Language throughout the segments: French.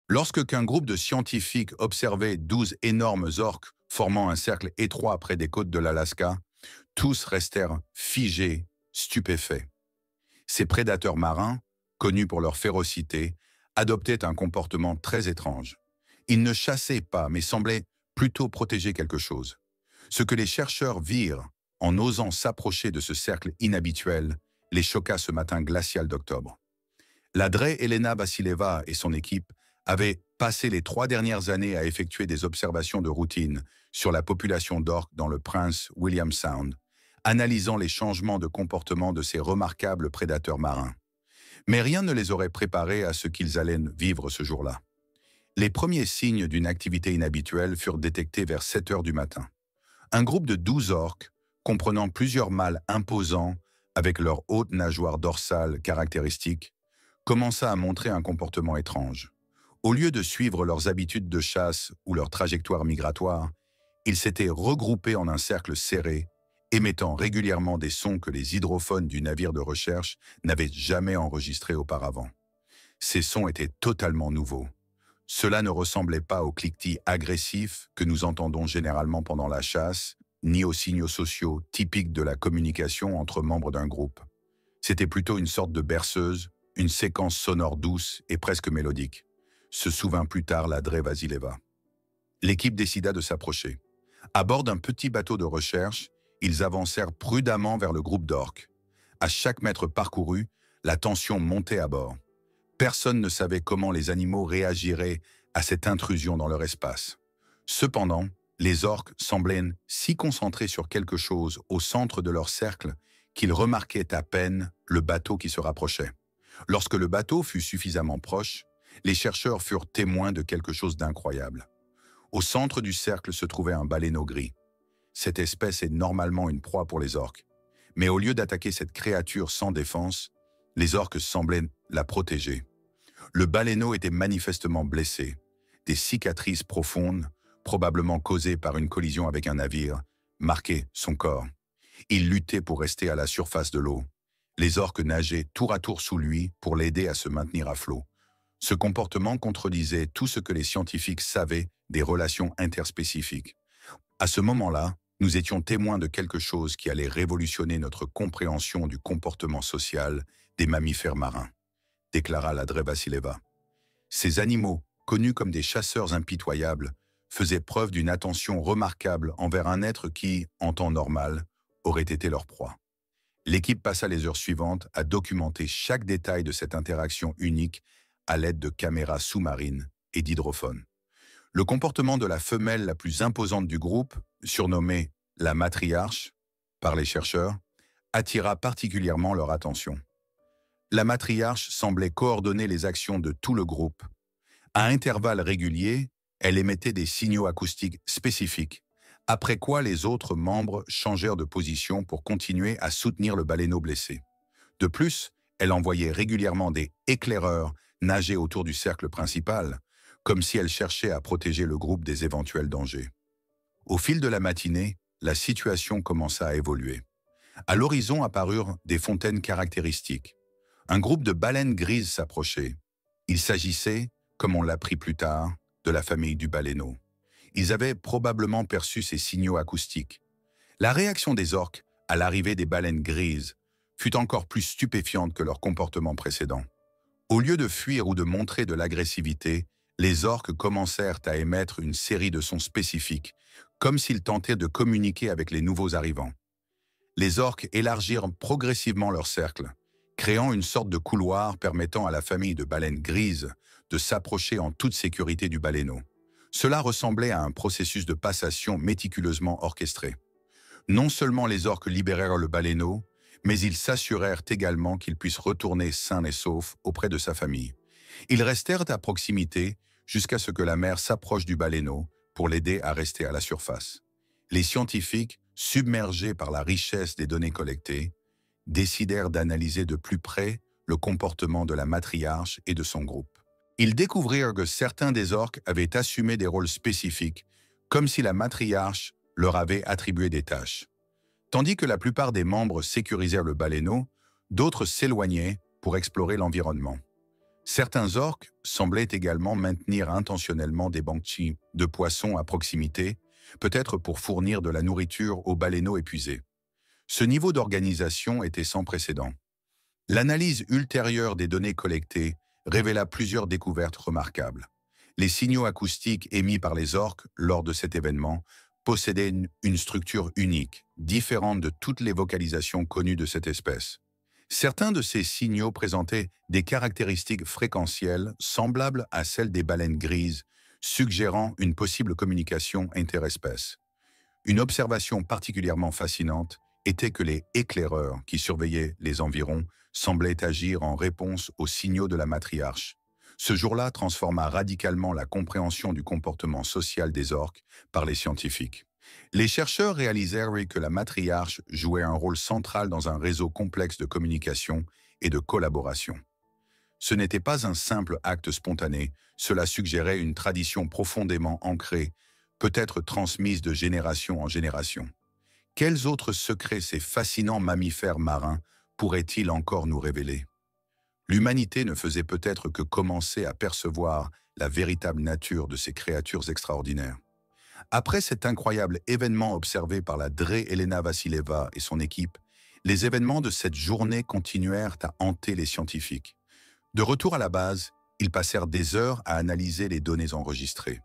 Lorsque qu'un groupe de scientifiques observait 12 énormes orques formant un cercle étroit près des côtes de l'Alaska, tous restèrent figés, stupéfaits. Ces prédateurs marins, connus pour leur férocité, adoptaient un comportement très étrange. Ils ne chassaient pas, mais semblaient plutôt protéger quelque chose. Ce que les chercheurs virent en osant s'approcher de ce cercle inhabituel les choqua ce matin glacial d'octobre. La Drey Elena Vassileva et son équipe avaient passé les 3 dernières années à effectuer des observations de routine sur la population d'orques dans le Prince William Sound, analysant les changements de comportement de ces remarquables prédateurs marins. Mais rien ne les aurait préparés à ce qu'ils allaient vivre ce jour-là. Les premiers signes d'une activité inhabituelle furent détectés vers 7 heures du matin. Un groupe de 12 orques, comprenant plusieurs mâles imposants avec leurs hautes nageoires dorsales caractéristiques, commença à montrer un comportement étrange. Au lieu de suivre leurs habitudes de chasse ou leur trajectoire migratoire, ils s'étaient regroupés en un cercle serré, émettant régulièrement des sons que les hydrophones du navire de recherche n'avaient jamais enregistrés auparavant. Ces sons étaient totalement nouveaux. Cela ne ressemblait pas aux cliquetis agressifs que nous entendons généralement pendant la chasse, ni aux signaux sociaux typiques de la communication entre membres d'un groupe. C'était plutôt une sorte de berceuse, une séquence sonore douce et presque mélodique, se souvint plus tard la Drey Vassileva. L'équipe décida de s'approcher. À bord d'un petit bateau de recherche, ils avancèrent prudemment vers le groupe d'orques. À chaque mètre parcouru, la tension montait à bord. Personne ne savait comment les animaux réagiraient à cette intrusion dans leur espace. Cependant, les orques semblaient si concentrés sur quelque chose au centre de leur cercle qu'ils remarquaient à peine le bateau qui se rapprochait. Lorsque le bateau fut suffisamment proche, les chercheurs furent témoins de quelque chose d'incroyable. Au centre du cercle se trouvait un baleineau gris. Cette espèce est normalement une proie pour les orques. Mais au lieu d'attaquer cette créature sans défense, les orques semblaient la protéger. Le baleineau était manifestement blessé. Des cicatrices profondes, probablement causées par une collision avec un navire, marquaient son corps. Il luttait pour rester à la surface de l'eau. Les orques nageaient tour à tour sous lui pour l'aider à se maintenir à flot. Ce comportement contredisait tout ce que les scientifiques savaient des relations interspécifiques. À ce moment-là, nous étions témoins de quelque chose qui allait révolutionner notre compréhension du comportement social des mammifères marins, déclara la Drey Vassileva. Ces animaux, connus comme des chasseurs impitoyables, faisaient preuve d'une attention remarquable envers un être qui, en temps normal, aurait été leur proie. L'équipe passa les heures suivantes à documenter chaque détail de cette interaction unique à l'aide de caméras sous-marines et d'hydrophones. Le comportement de la femelle la plus imposante du groupe, surnommée la matriarche par les chercheurs, attira particulièrement leur attention. La matriarche semblait coordonner les actions de tout le groupe. À intervalles réguliers, elle émettait des signaux acoustiques spécifiques, après quoi les autres membres changèrent de position pour continuer à soutenir le baleineau blessé. De plus, elle envoyait régulièrement des éclaireurs nager autour du cercle principal, comme si elle cherchait à protéger le groupe des éventuels dangers. Au fil de la matinée, la situation commença à évoluer. À l'horizon apparurent des fontaines caractéristiques. Un groupe de baleines grises s'approchait. Il s'agissait, comme on l'apprit plus tard, de la famille du baleineau. Ils avaient probablement perçu ces signaux acoustiques. La réaction des orques à l'arrivée des baleines grises fut encore plus stupéfiante que leur comportement précédent. Au lieu de fuir ou de montrer de l'agressivité, les orques commencèrent à émettre une série de sons spécifiques, comme s'ils tentaient de communiquer avec les nouveaux arrivants. Les orques élargirent progressivement leur cercle, créant une sorte de couloir permettant à la famille de baleines grises de s'approcher en toute sécurité du baleineau. Cela ressemblait à un processus de passation méticuleusement orchestré. Non seulement les orques libérèrent le baleineau, mais ils s'assurèrent également qu'il puisse retourner sain et sauf auprès de sa famille. Ils restèrent à proximité jusqu'à ce que la mère s'approche du baleineau pour l'aider à rester à la surface. Les scientifiques, submergés par la richesse des données collectées, décidèrent d'analyser de plus près le comportement de la matriarche et de son groupe. Ils découvrirent que certains des orques avaient assumé des rôles spécifiques, comme si la matriarche leur avait attribué des tâches. Tandis que la plupart des membres sécurisèrent le baleineau, d'autres s'éloignaient pour explorer l'environnement. Certains orques semblaient également maintenir intentionnellement des bancs de poissons à proximité, peut-être pour fournir de la nourriture aux baleineaux épuisés. Ce niveau d'organisation était sans précédent. L'analyse ultérieure des données collectées révéla plusieurs découvertes remarquables. Les signaux acoustiques émis par les orques lors de cet événement possédaient une structure unique, différente de toutes les vocalisations connues de cette espèce. Certains de ces signaux présentaient des caractéristiques fréquentielles semblables à celles des baleines grises, suggérant une possible communication interespèces. Une observation particulièrement fascinante était que les éclaireurs qui surveillaient les environs semblaient agir en réponse aux signaux de la matriarche. Ce jour-là transforma radicalement la compréhension du comportement social des orques par les scientifiques. Les chercheurs réalisèrent que la matriarche jouait un rôle central dans un réseau complexe de communication et de collaboration. Ce n'était pas un simple acte spontané, cela suggérait une tradition profondément ancrée, peut-être transmise de génération en génération. Quels autres secrets ces fascinants mammifères marins pourraient-ils encore nous révéler? L'humanité ne faisait peut-être que commencer à percevoir la véritable nature de ces créatures extraordinaires. Après cet incroyable événement observé par la Drée Elena Vassileva et son équipe, les événements de cette journée continuèrent à hanter les scientifiques. De retour à la base, ils passèrent des heures à analyser les données enregistrées.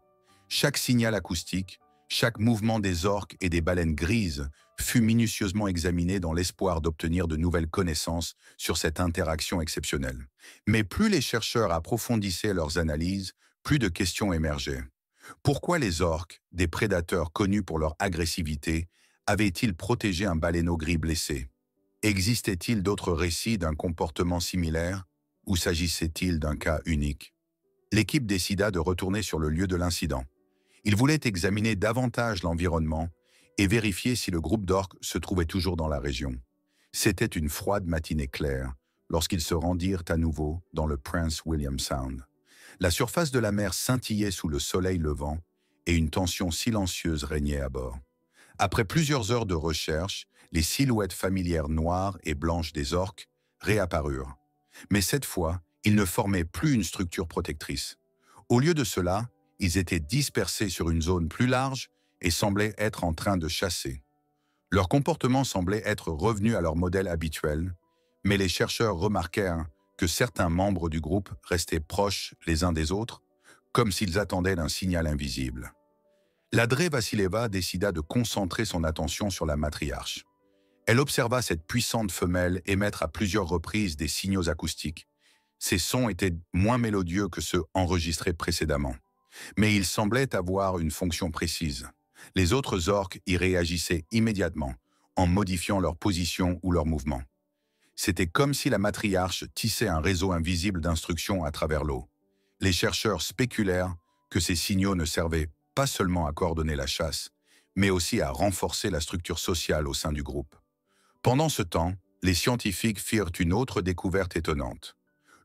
Chaque signal acoustique, chaque mouvement des orques et des baleines grises fut minutieusement examiné dans l'espoir d'obtenir de nouvelles connaissances sur cette interaction exceptionnelle. Mais plus les chercheurs approfondissaient leurs analyses, plus de questions émergeaient. Pourquoi les orques, des prédateurs connus pour leur agressivité, avaient-ils protégé un baleineau gris blessé? Existait-il d'autres récits d'un comportement similaire ou s'agissait-il d'un cas unique? L'équipe décida de retourner sur le lieu de l'incident. Ils voulaient examiner davantage l'environnement et vérifier si le groupe d'orques se trouvait toujours dans la région. C'était une froide matinée claire lorsqu'ils se rendirent à nouveau dans le Prince William Sound. La surface de la mer scintillait sous le soleil levant et une tension silencieuse régnait à bord. Après plusieurs heures de recherche, les silhouettes familières noires et blanches des orques réapparurent. Mais cette fois, ils ne formaient plus une structure protectrice. Au lieu de cela, ils étaient dispersés sur une zone plus large et semblaient être en train de chasser. Leur comportement semblait être revenu à leur modèle habituel, mais les chercheurs remarquèrent que certains membres du groupe restaient proches les uns des autres, comme s'ils attendaient un signal invisible. La Drée Vassileva décida de concentrer son attention sur la matriarche. Elle observa cette puissante femelle émettre à plusieurs reprises des signaux acoustiques. Ces sons étaient moins mélodieux que ceux enregistrés précédemment, mais ils semblaient avoir une fonction précise. Les autres orques y réagissaient immédiatement, en modifiant leur position ou leur mouvement. C'était comme si la matriarche tissait un réseau invisible d'instructions à travers l'eau. Les chercheurs spéculèrent que ces signaux ne servaient pas seulement à coordonner la chasse, mais aussi à renforcer la structure sociale au sein du groupe. Pendant ce temps, les scientifiques firent une autre découverte étonnante.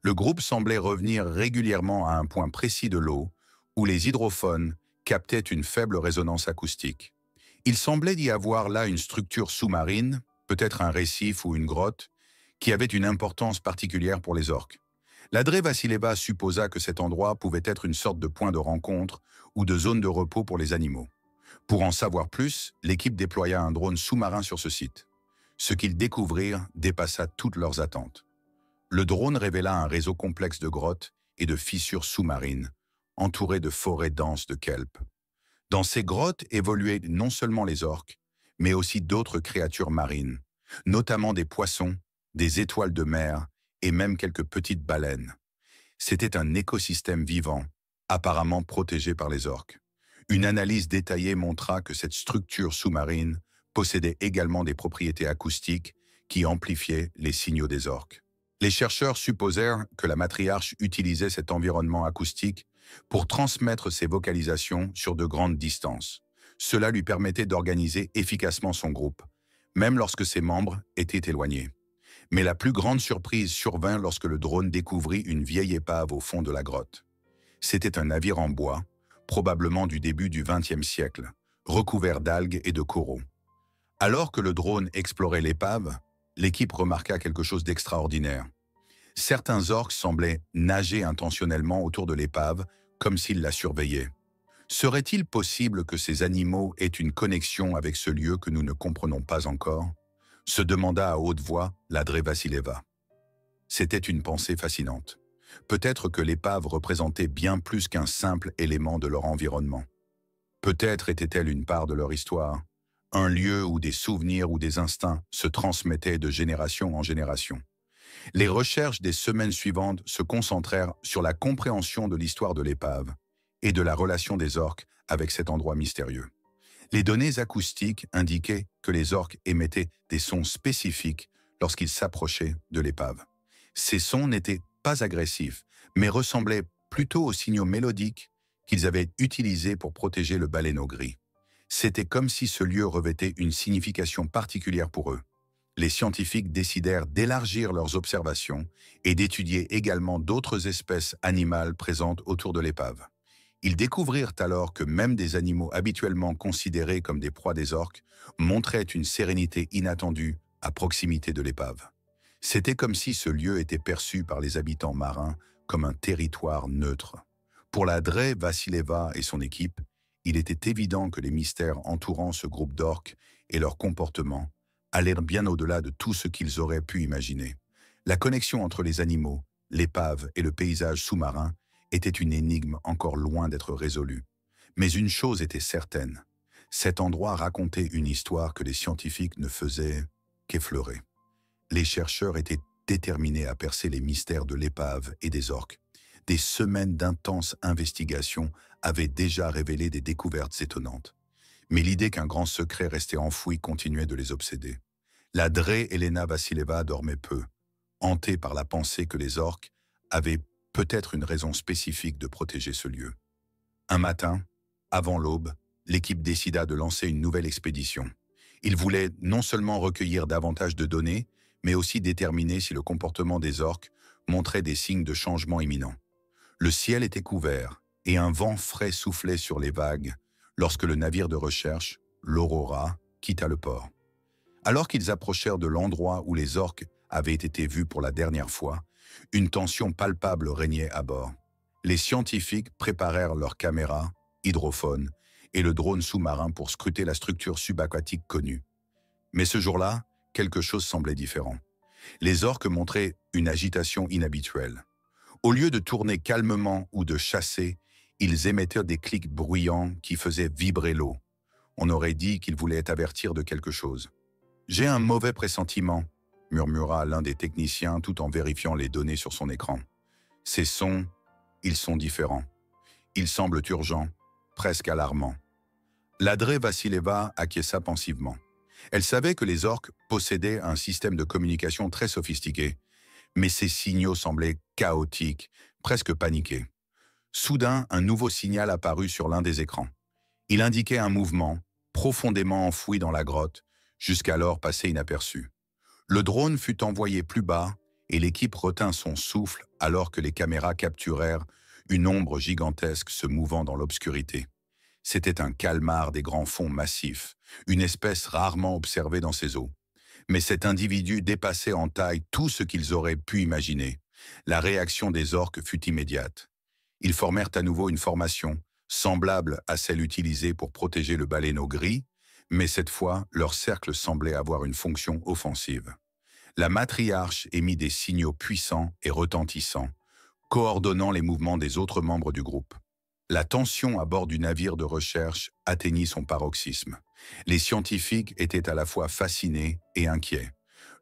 Le groupe semblait revenir régulièrement à un point précis de l'eau, où les hydrophones captaient une faible résonance acoustique. Il semblait y avoir là une structure sous-marine, peut-être un récif ou une grotte, qui avait une importance particulière pour les orques. La Drée Vassileva supposa que cet endroit pouvait être une sorte de point de rencontre ou de zone de repos pour les animaux. Pour en savoir plus, l'équipe déploya un drone sous-marin sur ce site. Ce qu'ils découvrirent dépassa toutes leurs attentes. Le drone révéla un réseau complexe de grottes et de fissures sous-marines, entourées de forêts denses de kelp. Dans ces grottes évoluaient non seulement les orques, mais aussi d'autres créatures marines, notamment des poissons, des étoiles de mer et même quelques petites baleines. C'était un écosystème vivant, apparemment protégé par les orques. Une analyse détaillée montra que cette structure sous-marine possédait également des propriétés acoustiques qui amplifiaient les signaux des orques. Les chercheurs supposèrent que la matriarche utilisait cet environnement acoustique pour transmettre ses vocalisations sur de grandes distances. Cela lui permettait d'organiser efficacement son groupe, même lorsque ses membres étaient éloignés. Mais la plus grande surprise survint lorsque le drone découvrit une vieille épave au fond de la grotte. C'était un navire en bois, probablement du début du XXe siècle, recouvert d'algues et de coraux. Alors que le drone explorait l'épave, l'équipe remarqua quelque chose d'extraordinaire. Certains orques semblaient nager intentionnellement autour de l'épave, comme s'ils la surveillaient. Serait-il possible que ces animaux aient une connexion avec ce lieu que nous ne comprenons pas encore? Se demanda à haute voix l'André Vassileva. C'était une pensée fascinante. Peut-être que l'épave représentait bien plus qu'un simple élément de leur environnement. Peut-être était-elle une part de leur histoire, un lieu où des souvenirs ou des instincts se transmettaient de génération en génération. Les recherches des semaines suivantes se concentrèrent sur la compréhension de l'histoire de l'épave et de la relation des orques avec cet endroit mystérieux. Les données acoustiques indiquaient que les orques émettaient des sons spécifiques lorsqu'ils s'approchaient de l'épave. Ces sons n'étaient pas agressifs, mais ressemblaient plutôt aux signaux mélodiques qu'ils avaient utilisés pour protéger le baleineau gris. C'était comme si ce lieu revêtait une signification particulière pour eux. Les scientifiques décidèrent d'élargir leurs observations et d'étudier également d'autres espèces animales présentes autour de l'épave. Ils découvrirent alors que même des animaux habituellement considérés comme des proies des orques montraient une sérénité inattendue à proximité de l'épave. C'était comme si ce lieu était perçu par les habitants marins comme un territoire neutre. Pour l'André Vassileva et son équipe, il était évident que les mystères entourant ce groupe d'orques et leur comportement allèrent bien au-delà de tout ce qu'ils auraient pu imaginer. La connexion entre les animaux, l'épave et le paysage sous-marin était une énigme encore loin d'être résolue. Mais une chose était certaine, cet endroit racontait une histoire que les scientifiques ne faisaient qu'effleurer. Les chercheurs étaient déterminés à percer les mystères de l'épave et des orques. Des semaines d'intenses investigations avaient déjà révélé des découvertes étonnantes. Mais l'idée qu'un grand secret restait enfoui continuait de les obséder. L'André Elena Vassileva dormait peu, hantée par la pensée que les orques avaient peut-être une raison spécifique de protéger ce lieu. Un matin, avant l'aube, l'équipe décida de lancer une nouvelle expédition. Ils voulaient non seulement recueillir davantage de données, mais aussi déterminer si le comportement des orques montrait des signes de changement imminent. Le ciel était couvert et un vent frais soufflait sur les vagues lorsque le navire de recherche, l'Aurora, quitta le port. Alors qu'ils approchèrent de l'endroit où les orques avaient été vus pour la dernière fois, une tension palpable régnait à bord. Les scientifiques préparèrent leurs caméras, hydrophones et le drone sous-marin pour scruter la structure subaquatique connue. Mais ce jour-là, quelque chose semblait différent. Les orques montraient une agitation inhabituelle. Au lieu de tourner calmement ou de chasser, ils émettaient des clics bruyants qui faisaient vibrer l'eau. On aurait dit qu'ils voulaient avertir de quelque chose. « J'ai un mauvais pressentiment », murmura l'un des techniciens tout en vérifiant les données sur son écran. « Ces sons, ils sont différents. Ils semblent urgents, presque alarmants. » L'André Vassileva acquiesça pensivement. Elle savait que les orques possédaient un système de communication très sophistiqué, mais ces signaux semblaient chaotiques, presque paniqués. Soudain, un nouveau signal apparut sur l'un des écrans. Il indiquait un mouvement, profondément enfoui dans la grotte, jusqu'alors passé inaperçu. Le drone fut envoyé plus bas et l'équipe retint son souffle alors que les caméras capturèrent une ombre gigantesque se mouvant dans l'obscurité. C'était un calmar des grands fonds massifs, une espèce rarement observée dans ces eaux. Mais cet individu dépassait en taille tout ce qu'ils auraient pu imaginer. La réaction des orques fut immédiate. Ils formèrent à nouveau une formation, semblable à celle utilisée pour protéger le baleineau gris, mais cette fois, leur cercle semblait avoir une fonction offensive. La matriarche émit des signaux puissants et retentissants, coordonnant les mouvements des autres membres du groupe. La tension à bord du navire de recherche atteignit son paroxysme. Les scientifiques étaient à la fois fascinés et inquiets.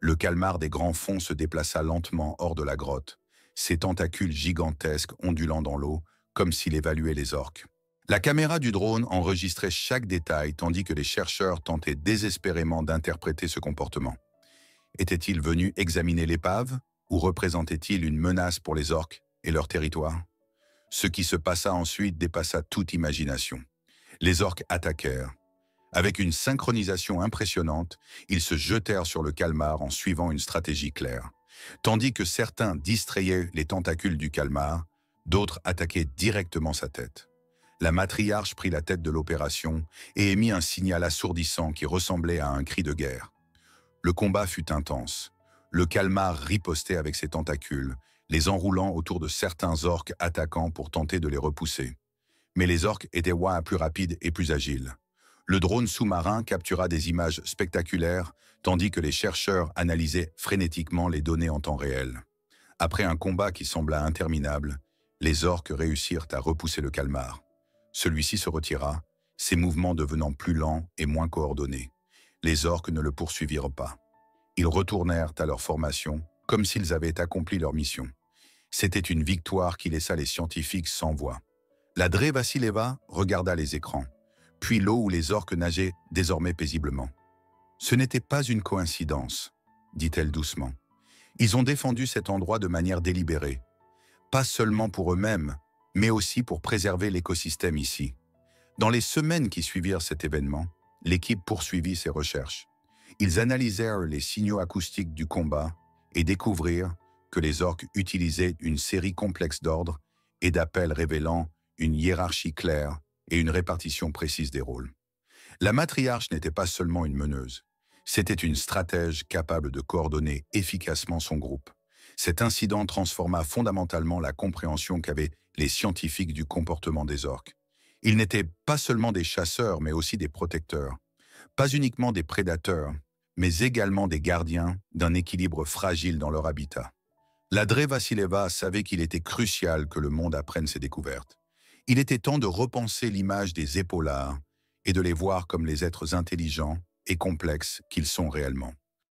Le calmar des grands fonds se déplaça lentement hors de la grotte, ses tentacules gigantesques ondulant dans l'eau, comme s'il évaluait les orques. La caméra du drone enregistrait chaque détail tandis que les chercheurs tentaient désespérément d'interpréter ce comportement. Était-il venu examiner l'épave ou représentait-il une menace pour les orques et leur territoire? Ce qui se passa ensuite dépassa toute imagination. Les orques attaquèrent. Avec une synchronisation impressionnante, ils se jetèrent sur le calmar en suivant une stratégie claire. Tandis que certains distrayaient les tentacules du calmar, d'autres attaquaient directement sa tête. La matriarche prit la tête de l'opération et émit un signal assourdissant qui ressemblait à un cri de guerre. Le combat fut intense. Le calmar ripostait avec ses tentacules, les enroulant autour de certains orques attaquants pour tenter de les repousser. Mais les orques étaient plus rapides et plus agiles. Le drone sous-marin captura des images spectaculaires, tandis que les chercheurs analysaient frénétiquement les données en temps réel. Après un combat qui sembla interminable, les orques réussirent à repousser le calmar. Celui-ci se retira, ses mouvements devenant plus lents et moins coordonnés. Les orques ne le poursuivirent pas. Ils retournèrent à leur formation, comme s'ils avaient accompli leur mission. C'était une victoire qui laissa les scientifiques sans voix. La Drée Vassileva regarda les écrans, puis l'eau où les orques nageaient désormais paisiblement. « Ce n'était pas une coïncidence, dit-elle doucement. Ils ont défendu cet endroit de manière délibérée, pas seulement pour eux-mêmes, mais aussi pour préserver l'écosystème ici. Dans les semaines qui suivirent cet événement, l'équipe poursuivit ses recherches. Ils analysèrent les signaux acoustiques du combat et découvrirent que les orques utilisaient une série complexe d'ordres et d'appels révélant une hiérarchie claire et une répartition précise des rôles. La matriarche n'était pas seulement une meneuse, c'était une stratège capable de coordonner efficacement son groupe. Cet incident transforma fondamentalement la compréhension qu'avaient les scientifiques du comportement des orques. Ils n'étaient pas seulement des chasseurs, mais aussi des protecteurs. Pas uniquement des prédateurs, mais également des gardiens d'un équilibre fragile dans leur habitat. La Drée Vassileva savait qu'il était crucial que le monde apprenne ces découvertes. Il était temps de repenser l'image des épaulards et de les voir comme les êtres intelligents et complexes qu'ils sont réellement.